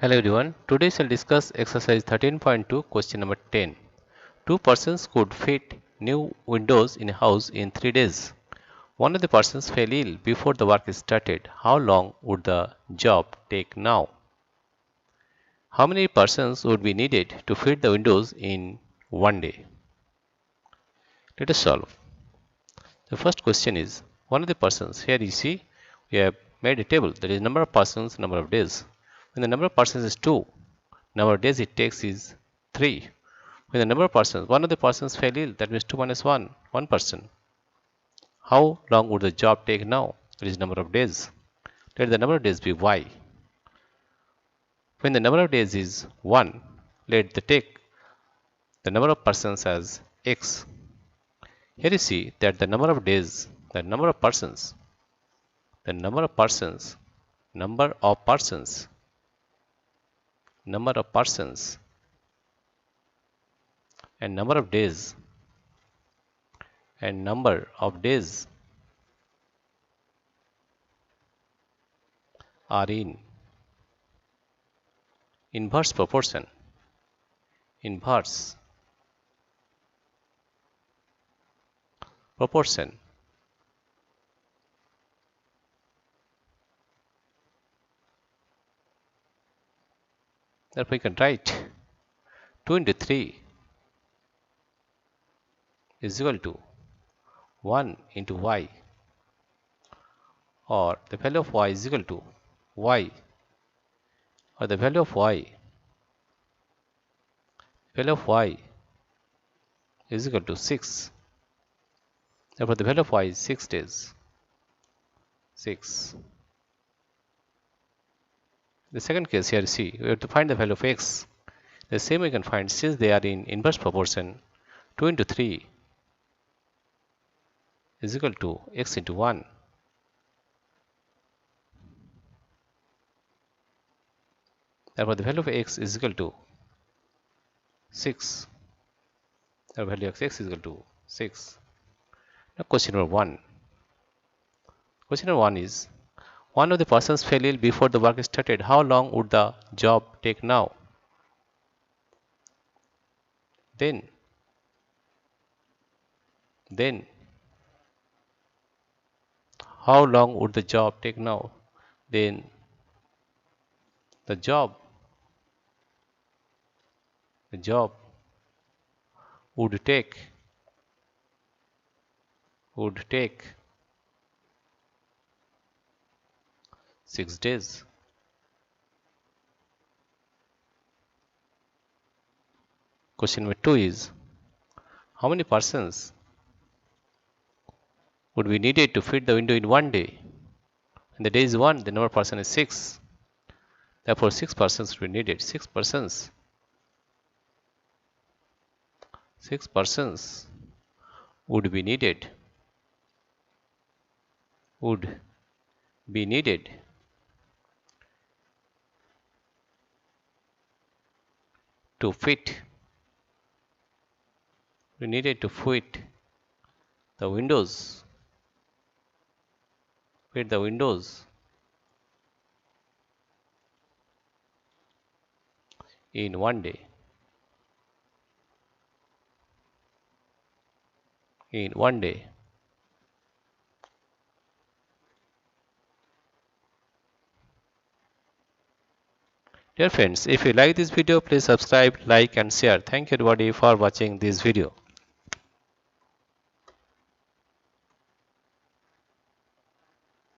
Hello everyone. Today we'll discuss exercise 13.2 question number 10. Two persons could fit new windows in a house in 3 days. One of the persons fell ill before the work started. How long would the job take now? How many persons would be needed to fit the windows in 1 day? Let us solve. The first question is one of the persons. Here you see we have made a table, that is number of persons, number of days. When the number of persons is 2, number of days it takes is 3. When the number of persons, one of the persons fell ill, that means 2 minus 1, 1 person. How long would the job take now? That is number of days. Let the number of days be y. When the number of days is 1, let the take the number of persons as x. Here you see that the number of days, the number of persons, number of persons, and number of days are in inverse proportion. Therefore, we can write 2 into 3 is equal to 1 into y, or the value of y is equal to y, or the value of y is equal to 6. Therefore, the value of y is 6 days. 6. The second case here, see, we have to find the value of x. The same we can find since they are in inverse proportion. 2 into 3 is equal to x into 1. Therefore, the value of x is equal to 6. The value of x is equal to 6. Now, question number 1. Question number 1 is, one of the persons fell ill before the work started. How long would the job take now? Then how long would the job take now? Then the job would take 6 days. Question number 2 is, how many persons would be needed to fit the window in 1 day? When the day is 1, the number of persons is 6. Therefore, 6 persons would be needed. 6 persons would be needed to fit the windows in 1 day. Dear friends, if you like this video, please subscribe, like and share. Thank you everybody for watching this video.